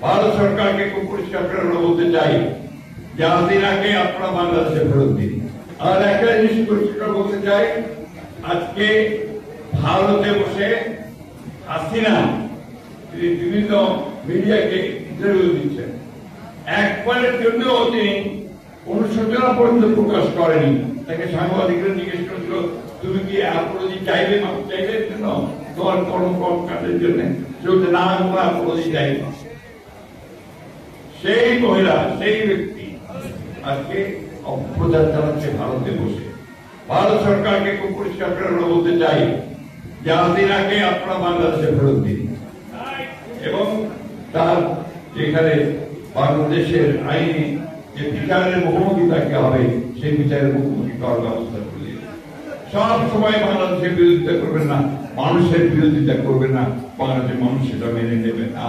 ভারত সরকারকে খুব পরিষ্কার করে আমরা বলতে চাই যে হাসিনাকে আপনারা বাংলাদেশে ফেরত দিন। আর একটা জিনিস পরিষ্কার বলতে চাই, আজকে ভারতে বসে হাসিনা বিভিন্ন মিডিয়াকে ইন্টারভিউ দিচ্ছেন, একবারের জন্য তিনি অনুশোচনা পর্যন্ত প্রকাশ করেনি। তাকে সাংবাদিকরা জিজ্ঞেস করেছিল, তুমি কি আপরাধী চাইবে, মাপ চাইবে কেন তোমার কর্মকাণ্ডের জন্য? না, আমরা আপরাধী চাই। সেই মহিলা, সেই ব্যক্তি আজকে অপপ্রচার চালাচ্ছে ভারতে বসে। ভারত সরকারকে খুব পরিষ্কার করে আমরা বলতে চাই যে হাসিনাকে আপনারা বাংলাদেশে ফেরত দিন এবং তার যেখানে বাংলাদেশের আইনে যে বিচারের মুখোমুখি থাকতে হবে সেই বিচারের মুখোমুখি করার ব্যবস্থা করে দিন। সব সময় বাংলাদেশের বিরোধিতা করবেন না, মানুষের বিরোধিতা করবেন না, বাংলাদেশের মানুষ সেটা মেনে নেবে না।